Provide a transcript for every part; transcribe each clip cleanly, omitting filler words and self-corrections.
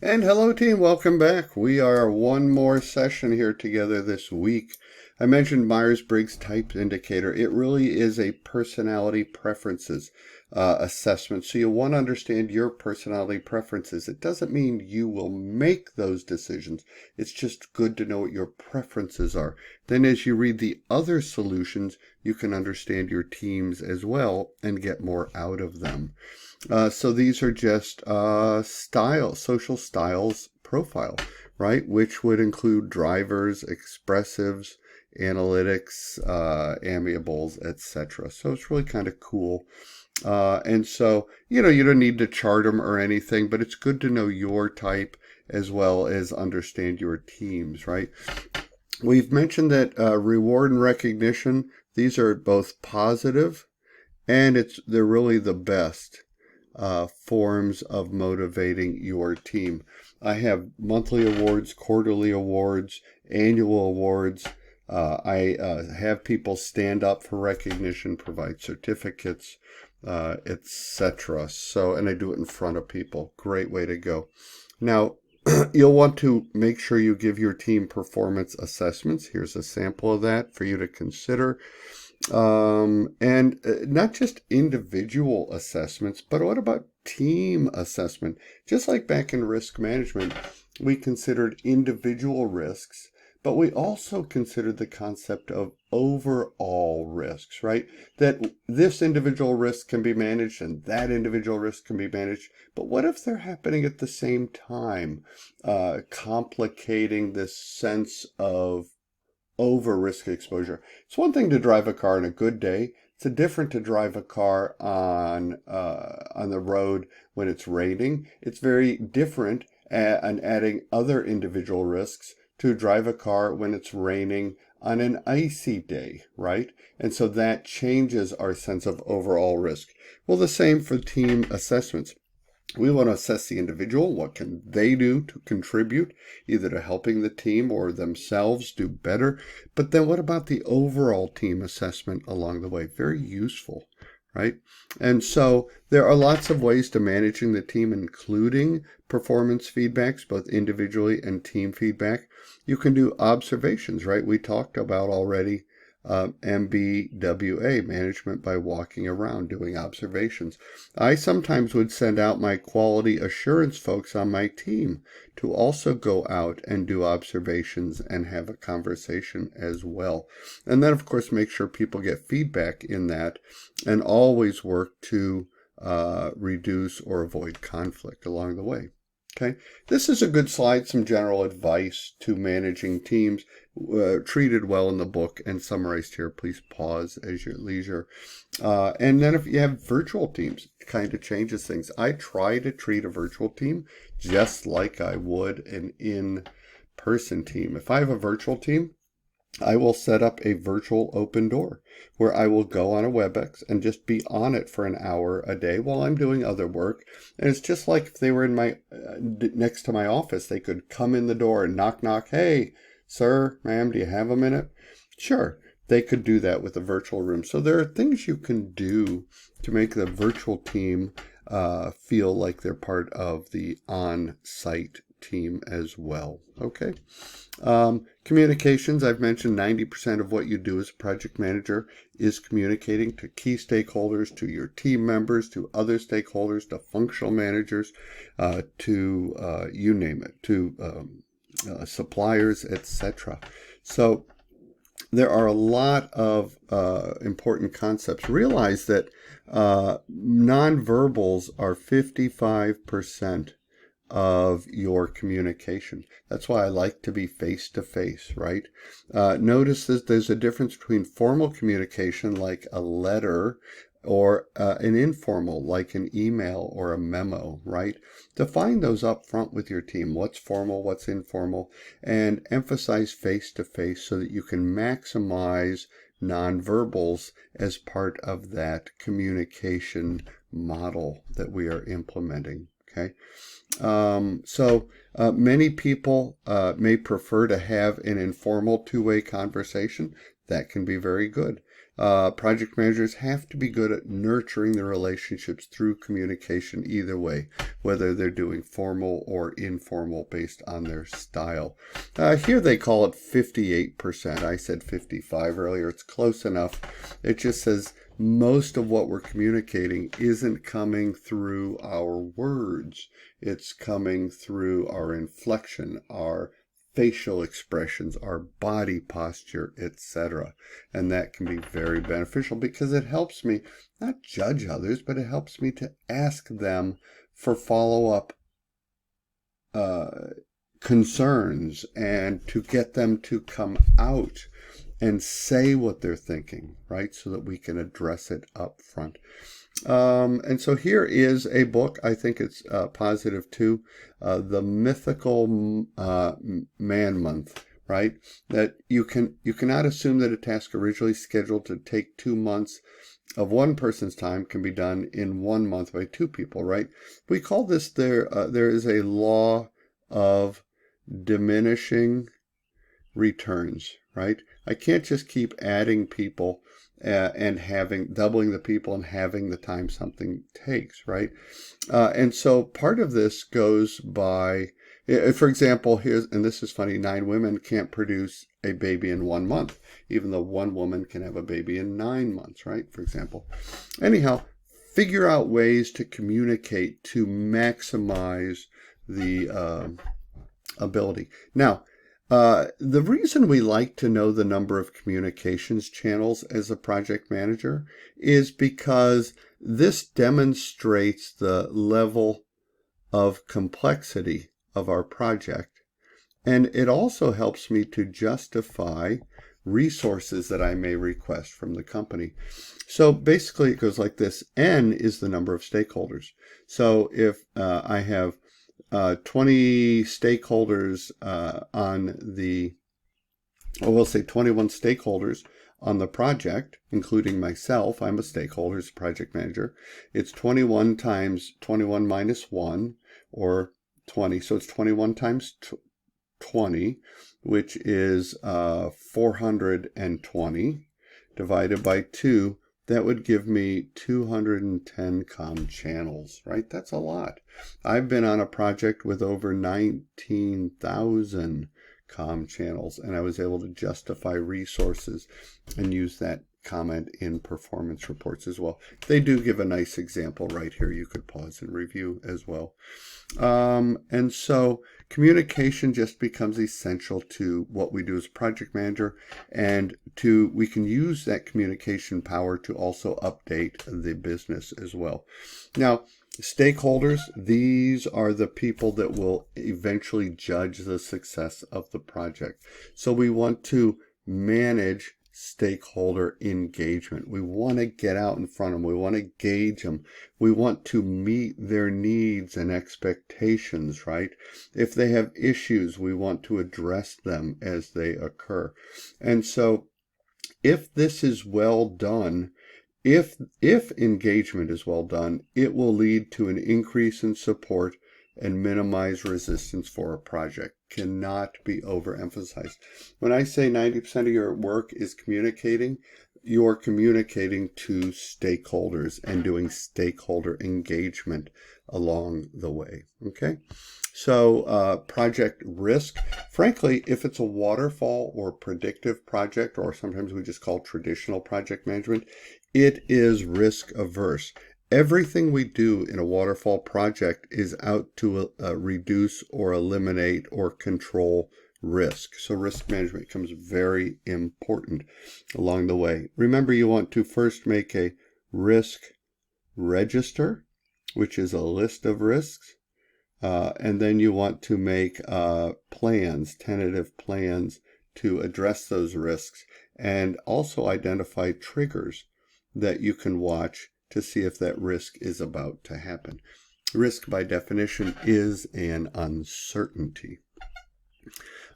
And hello, team. Welcome back. We are one more session here together this week. I mentioned Myers-Briggs Type Indicator. It really is a personality preferences assessment. So you want to understand your personality preferences. It doesn't mean you will make those decisions. It's just good to know what your preferences are. Then as you read the other solutions, you can understand your teams as well and get more out of them. So these are just social styles profile, right? Which would include drivers, expressives, analytics, amiables, etc. So it's really kind of cool. And so, you don't need to chart them or anything, but it's good to know your type as well as understand your teams, right? We've mentioned that reward and recognition, these are both positive and they're really the best forms of motivating your team. I have monthly awards, quarterly awards, annual awards. I have people stand up for recognition, provide certificates, etc. And I do it in front of people. Great way to go. Now, you'll want to make sure you give your team performance assessments. Here's a sample of that for you to consider. And not just individual assessments, but what about team assessment? Just like back in risk management, we considered individual risks, but we also considered the concept of overall risks, right? That this individual risk can be managed and that individual risk can be managed. But what if they're happening at the same time, complicating this sense of over risk exposure? It's one thing to drive a car on a good day. It's a different to drive a car on the road when it's raining. It's very different and adding other individual risks to drive a car when it's raining on an icy day, right? And so that changes our sense of overall risk. Well, the same for team assessments. We want to assess the individual. What can they do to contribute, either to helping the team or themselves do better? But then what about the overall team assessment along the way? Very useful, right? And so there are lots of ways to managing the team, including performance feedbacks, both individually and team feedback. You can do observations, right? We talked about already MBWA, management by walking around, doing observations. I sometimes would send out my quality assurance folks on my team to also go out and do observations and have a conversation as well. And then, of course, make sure people get feedback in that and always work to reduce or avoid conflict along the way. Okay, this is a good slide, some general advice to managing teams, treated well in the book and summarized here. Please pause as you're at leisure. And then if you have virtual teams, it kind of changes things. I try to treat a virtual team just like I would an in-person team. If I have a virtual team, I will set up a virtual open door where I will go on a WebEx and just be on it for an hour a day while I'm doing other work. And it's just like if they were in my next to my office, they could come in the door and knock, knock. Hey, sir, ma'am, do you have a minute? Sure. They could do that with a virtual room. So there are things you can do to make the virtual team feel like they're part of the on-site team as well. Okay. Communications, I've mentioned 90% of what you do as a project manager is communicating to key stakeholders, to your team members, to other stakeholders, to functional managers, to you name it, to suppliers, etc. So there are a lot of important concepts. Realize that nonverbals are 55% of your communication. That's why I like to be face-to-face, right? Notice that there's a difference between formal communication, like a letter, or an informal, like an email or a memo, right? Define those up front with your team. What's formal, what's informal, and emphasize face-to-face so that you can maximize nonverbals as part of that communication model that we are implementing, okay? Many people may prefer to have an informal two-way conversation. That can be very good. Project managers have to be good at nurturing the relationships through communication either way, whether they're doing formal or informal based on their style. Here they call it 58%. I said 55 earlier. It's close enough. It just says most of what we're communicating isn't coming through our words. It's coming through our inflection, our facial expressions, our body posture, etc. And that can be very beneficial because it helps me not judge others, but it helps me to ask them for follow-up concerns and to get them to come out and say what they're thinking, right? So that we can address it up front. And so here is a book. I think it's positive too. The Mythical Man Month, right? That you cannot assume that a task originally scheduled to take 2 months of one person's time can be done in 1 month by 2 people, right? We call this there is a law of diminishing returns, right? I can't just keep adding people and doubling the people and having the time something takes, right? And so part of this goes by, for example, and this is funny, 9 women can't produce a baby in 1 month, even though 1 woman can have a baby in 9 months, right? For example. Anyhow, figure out ways to communicate to maximize the ability. Now, the reason we like to know the number of communications channels as a project manager is because this demonstrates the level of complexity of our project. And it also helps me to justify resources that I may request from the company. So basically it goes like this. N is the number of stakeholders. So if I have 20 stakeholders we'll say 21 stakeholders on the project, including myself. I'm a stakeholder as a project manager. It's 21 times 21 minus 1, or 20. So it's 21 times 20, which is 420 divided by 2. That would give me 210 comm channels, right? That's a lot. I've been on a project with over 19,000 comm channels, and I was able to justify resources and use that comment in performance reports as well. They do give a nice example right here. You could pause and review as well. And so communication just becomes essential to what we do as project manager, and we can use that communication power to also update the business as well. Now, stakeholders, these are the people that will eventually judge the success of the project. So we want to manage stakeholder engagement. We want to get out in front of them. We want to gauge them. We want to meet their needs and expectations, right? If they have issues, we want to address them as they occur. And so if this is well done, if engagement is well done, it will lead to an increase in support and minimize resistance for a project. Cannot be overemphasized. When I say 90% of your work is communicating, you're communicating to stakeholders and doing stakeholder engagement along the way. Okay? So project risk, frankly, if it's a waterfall or predictive project, or sometimes we just call traditional project management, it is risk averse. Everything we do in a waterfall project is out to reduce or eliminate or control risk. So risk management becomes very important along the way. Remember, you want to first make a risk register, which is a list of risks. And then you want to make plans, tentative plans to address those risks, and also identify triggers that you can watch to see if that risk is about to happen. Risk, by definition, is an uncertainty.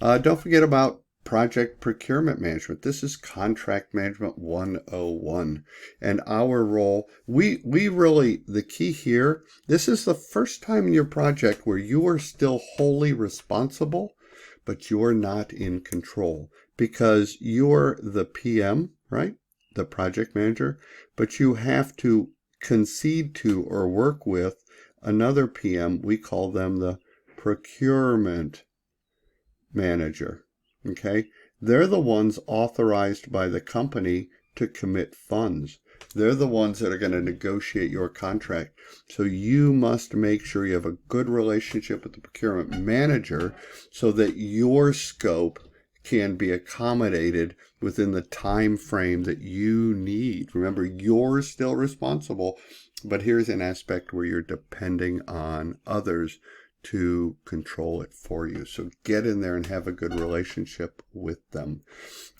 Don't forget about project procurement management. This is contract management 101. And our role, we really, the key here, this is the first time in your project where you are still wholly responsible, but you're not in control, because you're the PM, right? the project manager, but you have to concede to or work with another PM. We call them the procurement manager. Okay? They're the ones authorized by the company to commit funds. They're the ones that are going to negotiate your contract. So you must make sure you have a good relationship with the procurement manager so that your scope can be accommodated within the time frame that you need. Remember, you're still responsible, but here's an aspect where you're depending on others to control it for you. So get in there and have a good relationship with them.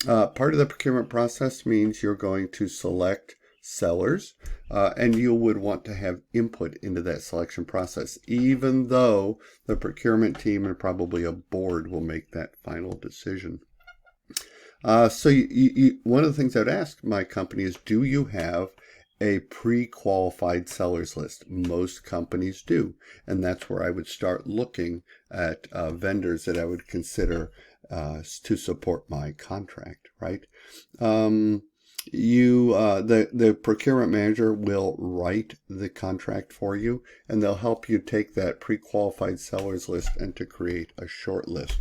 Part of the procurement process means you're going to select sellers, and you would want to have input into that selection process, even though the procurement team and probably a board will make that final decision. So one of the things I'd ask my company is, do you have a pre-qualified sellers list? Most companies do, and that's where I would start looking at vendors that I would consider to support my contract, right? The procurement manager will write the contract for you, and they'll help you take that pre-qualified sellers list and to create a short list.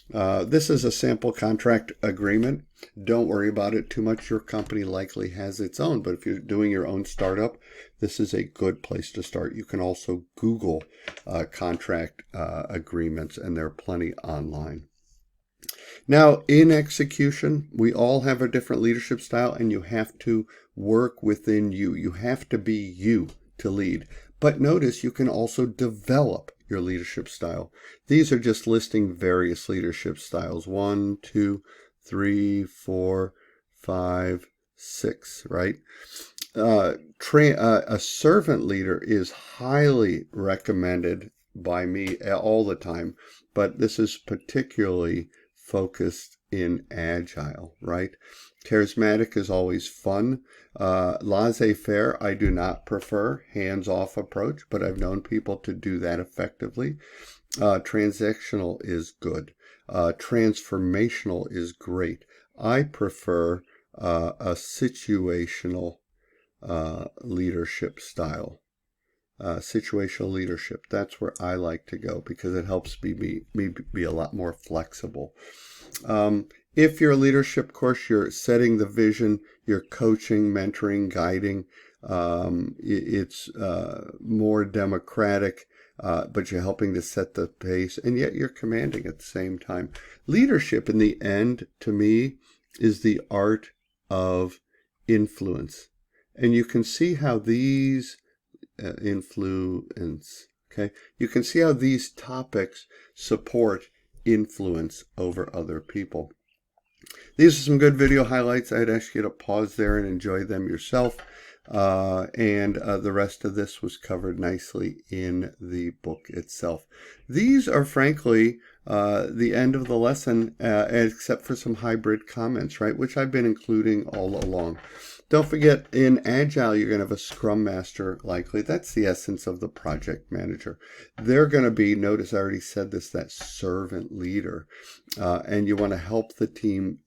This is a sample contract agreement. Don't worry about it too much. Your company likely has its own, but if you're doing your own startup, this is a good place to start. You can also Google contract agreements, and there are plenty online. Now, in execution, we all have a different leadership style, and you have to work within you. You have to be you to lead. But notice you can also develop your leadership style. These are just listing various leadership styles. 1, 2, 3, 4, 5, 6, right? A servant leader is highly recommended by me all the time, but this is particularly focused in agile, right? Charismatic is always fun. Laissez-faire, I do not prefer. Hands-off approach, but I've known people to do that effectively. Transactional is good. Transformational is great. I prefer a situational leadership style. Situational leadership, that's where I like to go because it helps me be a lot more flexible. If your leadership course, you're setting the vision, you're coaching, mentoring, guiding. It's more democratic, but you're helping to set the pace, and yet you're commanding at the same time. Leadership, in the end, to me, is the art of influence. And you can see how these influence, okay? You can see how these topics support influence over other people. These are some good video highlights. I'd ask you to pause there and enjoy them yourself. The rest of this was covered nicely in the book itself. These are frankly the end of the lesson, except for some hybrid comments, right, which I've been including all along. Don't forget, in Agile, you're going to have a Scrum Master, likely. That's the essence of the project manager. They're going to be, notice I already said this, that servant leader. And you want to help the team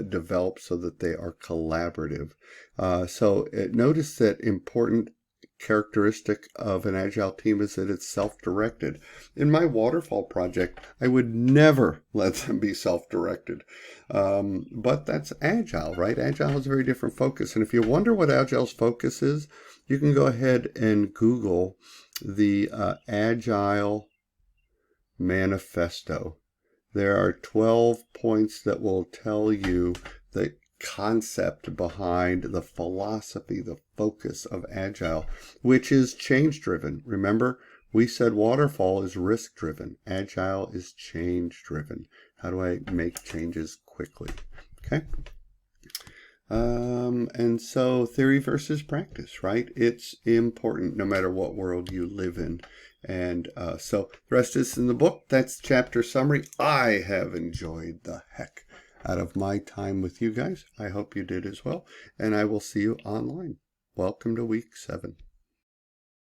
develop so that they are collaborative. Notice that important characteristic of an Agile team is that it's self-directed. In my waterfall project, I would never let them be self-directed. But that's Agile, right? Agile has a very different focus. And if you wonder what Agile's focus is, you can go ahead and Google the Agile Manifesto. There are 12 points that will tell you the concept behind the philosophy, the focus of Agile, which is change-driven. Remember, we said waterfall is risk-driven. Agile is change-driven. How do I make changes quickly? Okay. And so theory versus practice, right? It's important no matter what world you live in. And so the rest is in the book. That's chapter summary. I have enjoyed the heck out of my time with you guys. I hope you did as well. And I will see you online. Welcome to week 7.